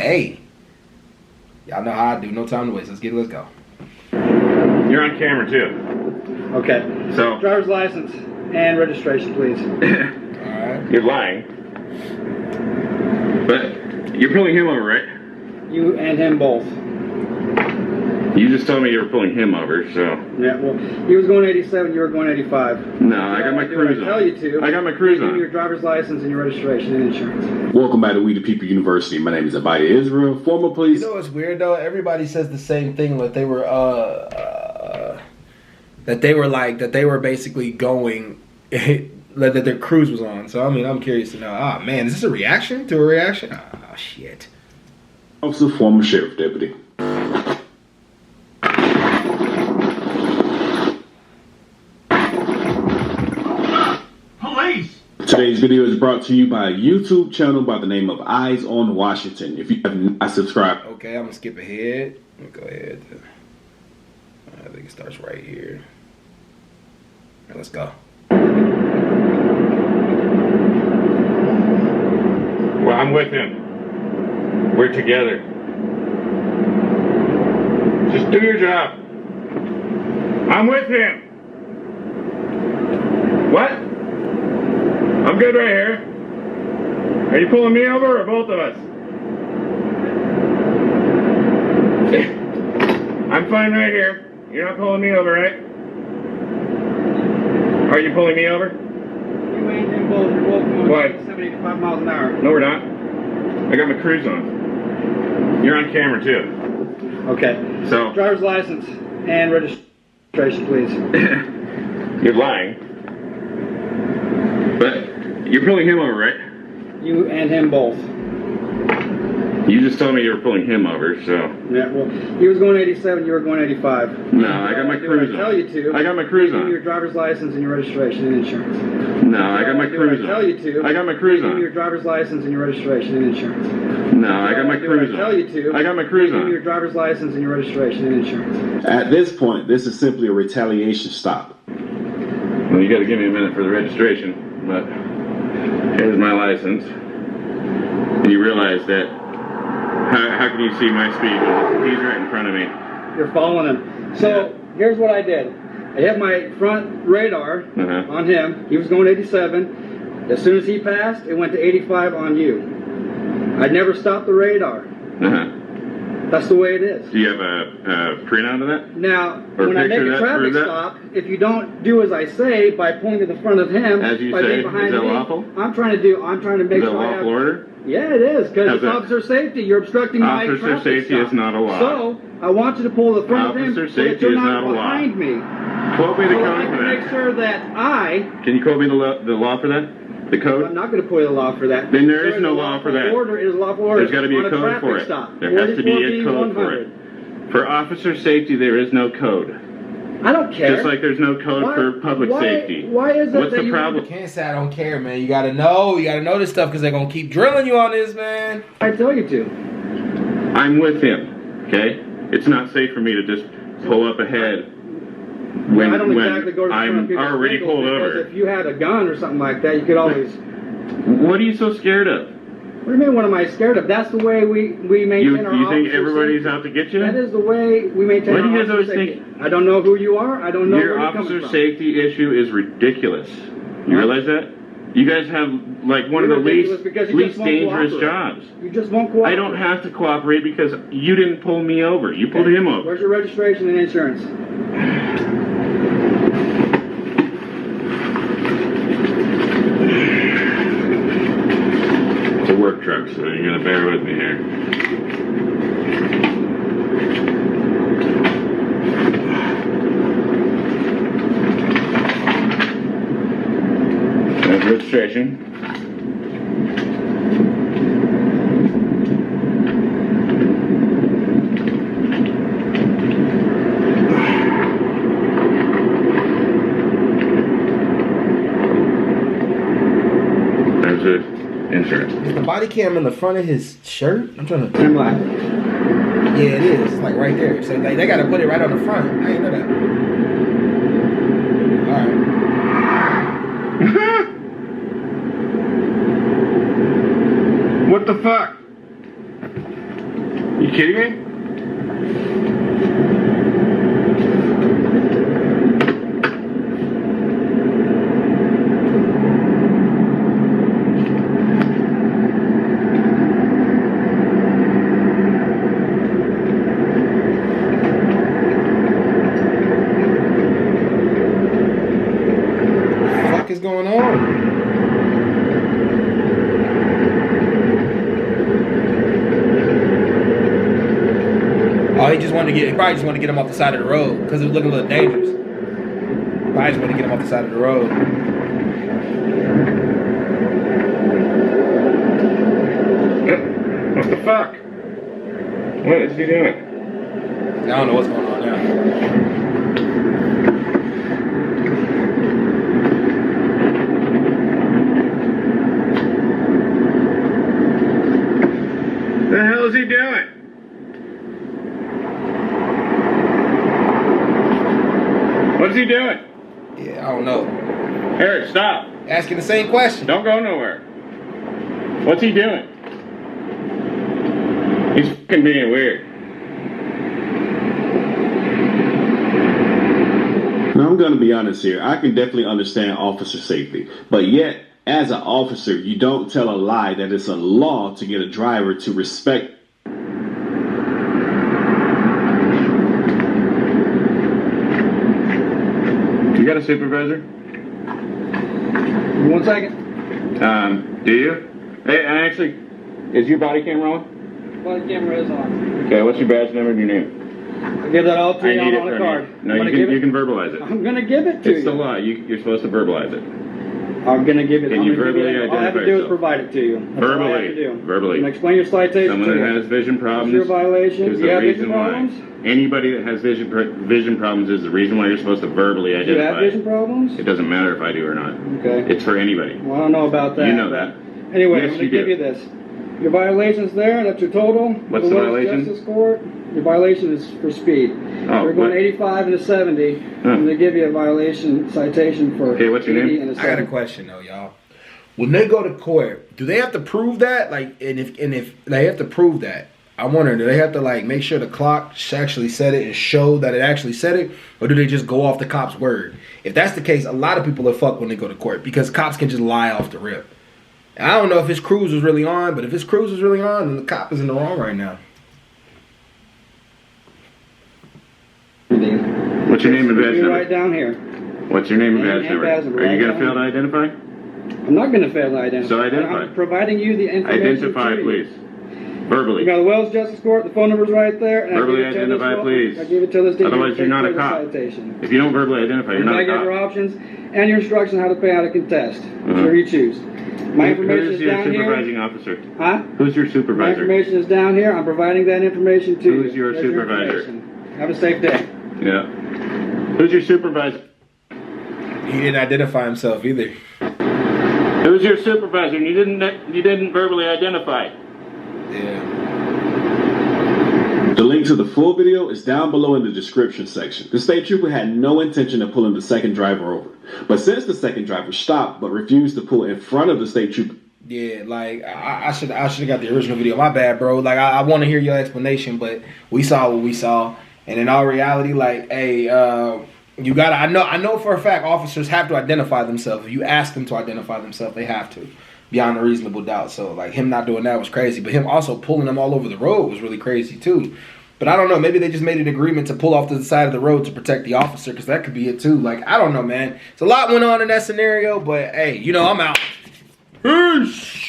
Hey, y'all know how I do. No time to waste. Let's go. You're on camera too. Okay. So driver's license and registration, please. Alright. You're lying. But you're pulling him over, right? You and him both. You just told me you were pulling him over, so. Yeah, well, he was going 87, you were going 85. No, I got my cruise on. I tell you to. I got my cruise Give me on. your driver's license and your registration and insurance. Welcome back to We the People University. My name is Abaya Israel, former police. You know what's weird though? Everybody says the same thing. That they were that they were basically going that their cruise was on. So I mean, I'm curious to know. Ah man, is this a reaction to a reaction? Oh shit. Officer, former sheriff deputy. Today's video is brought to you by a YouTube channel by the name of Eyes on Washington. If you have not subscribed. Okay, I'm gonna skip ahead. Let me go ahead. I think it starts right here. All right, let's go. Well, I'm with him. We're together. Just do your job. I'm with him. What? I'm good right here. Are you pulling me over or both of us? I'm fine right here. You're not pulling me over, right? Are you pulling me over? You and him both. You're both going What? 75 miles an hour. No, we're not. I got my cruise on. You're on camera too. Okay. So driver's license and registration, please. you're lying. But you're pulling him over, right? You and him both. You just told me you were pulling him over, so. Yeah, well, he was going 87, you were going 85. No, I got my cruise on. I tell you to. I got my cruise Give me your on. driver's license and your registration and insurance. No, I got my cruise I tell you to. on. I got my cruise Give me your on. driver's license and your registration and insurance. No, I got my cruise I tell you to. on. I got my cruise Give me your on. driver's license and your registration and insurance. At this point, this is simply a retaliation stop. Well, you got to give me a minute for the registration, but here's my license. And you realize that. How can you see my speed? He's right in front of me. You're following him. So here's what I did. I hit my front radar on him. He was going 87. As soon as he passed, it went to 85 on you. I never stopped the radar. That's the way it is. Do you have a printout of that? Now, Or when I make picture a that, traffic prove that? stop, if you don't do as I say by pointing to the front of him, As you by say, being behind is that me, lawful? I'm trying to make Is that sure I have. lawful order? Yeah, it is, because How's it's that? officer safety. You're obstructing my Officer traffic safety stop. is not a law. So, I want you to pull the front Officer of him so that safety you're is not not a law. behind me. Quote me the So I code can for make that. sure that Can you quote me the law for that? The I'm code? not going to put a law for that. Then there is is no a law for that. Order is a lawful order. There's got to be on a code traffic for it. Stop. There has to be a code for it. 44B100. For officer safety, there is no code. I don't care. Just like there's no code for public safety. Why is it What's that the you problem? You can't say I don't care, man. You gotta know this stuff because they're gonna keep drilling you on this, man. I tell you to. I'm with him, okay? It's not safe for me to just pull up ahead when, I don't exactly go to the front of I'm people's already vehicles pulled because over. if you had a gun or something like that, you could always. What are you so scared of? What do you mean? What am I scared of? That's the way we maintain You our think officer everybody's safety. out to get you? That is the way we maintain Why do our you guys officer always safety. I don't know who you are. I don't know Your where you're officer coming from. safety issue is ridiculous. You realize that? You guys have like one You're of the ridiculous because you least just won't dangerous cooperate. jobs. You just won't cooperate. I don't have to cooperate because you didn't pull me over. You pulled him over. Where's your registration and insurance? It's a work truck, so you're gonna bear with me here. There's registration. There's the insurance. Is the body cam in the front of his shirt? I'm trying to. I'm like, Yeah, it is. Like right there. So like they gotta put it right on the front. I didn't know that. Alright. What the fuck? You kidding me? What the fuck is going on? Oh, he probably just wanted to get him off the side of the road because it was looking a little dangerous. Probably just wanted to get him off the side of the road. What the fuck? What is he doing? I don't know what's going on now. The hell is he doing? What's he doing? Yeah, I don't know. Eric, stop. Asking the same question. Don't go nowhere. What's he doing? He's fucking being weird. Now, I'm going to be honest here. I can definitely understand officer safety. But yet, as an officer, you don't tell a lie that it's a law to get a driver to respect. You got a supervisor? 1 second. Do you? Hey, actually, is your body camera on? Body camera is on. Okay, what's your badge number and your name? I'll give that all to I you need it on a from card. you. No, you can verbalize it. I'm gonna give it to It's you. the law. You're supposed to verbalize it. I'm gonna give it. Can I'm you gonna give verbally it. All I have to identify do is yourself? provide it to you. That's all I have to do. Verbally. I'm gonna explain your citation Someone to that you. has vision problems What's your violation? is Do you the have vision reason why. problems? Anybody that has vision problems is the reason why you're supposed to verbally Do you identify. have vision problems? It doesn't matter if I do or not. Okay. It's for anybody. Well, I don't know about that. You know but that. Anyway, Yes, I'm going you to give do. you this. Your violation's there. That's your total. What's the Willis violation? Justice Court. Your violation is for speed. Oh, You're going what? 85 and a 70. I'm going to give you a violation citation for Okay, what's your 80 name? and a I got a 70. question though, y'all. When they go to court, do they have to prove that? Like, and if they have to prove that, I wonder, do they have to like make sure the clock actually said it and show that it actually said it, or do they just go off the cop's word? If that's the case, a lot of people are fucked when they go to court because cops can just lie off the rip. I don't know if his cruise was really on, but if his cruise was really on, then the cop is in the wrong right now. What's your name and badge You number? right down here. What's your name and Name badge and number? badge number, Are you right going to down fail to identify? I'm not going to fail to identify. So identify. I'm providing you the information. Identify, to you. please. You Verbally. got the Wells Justice Court. The phone number's right there. And Verbally I give it to this identify, one. please. I give it to this. Otherwise, you're not a cop. Citation. If you don't verbally identify, you're not a I give your cop. options and your instructions how to pay out a contest. Whichever you choose. My information Who's is your down supervising here. officer? Huh? Who's your My supervisor? information is down here. I'm providing that information to you. Who's your There's supervisor? information. Have a safe day. Yeah. Who's your supervisor? He didn't identify himself either. Who's your supervisor? And you didn't verbally identify. Yeah. The link to the full video is down below in the description section. The state trooper had no intention of pulling the second driver over. But since the second driver stopped but refused to pull in front of the state trooper, Yeah, like I should have got the original video. My bad, bro. Like I want to hear your explanation, but we saw what we saw, and in all reality, like, hey, you gotta. I know for a fact officers have to identify themselves. If you ask them to identify themselves, they have to, beyond a reasonable doubt. So like him not doing that was crazy, but him also pulling them all over the road was really crazy too. But I don't know. Maybe they just made an agreement to pull off to the side of the road to protect the officer, because that could be it too. Like I don't know, man. It's a lot went on in that scenario, but hey, you know I'm out. Peace.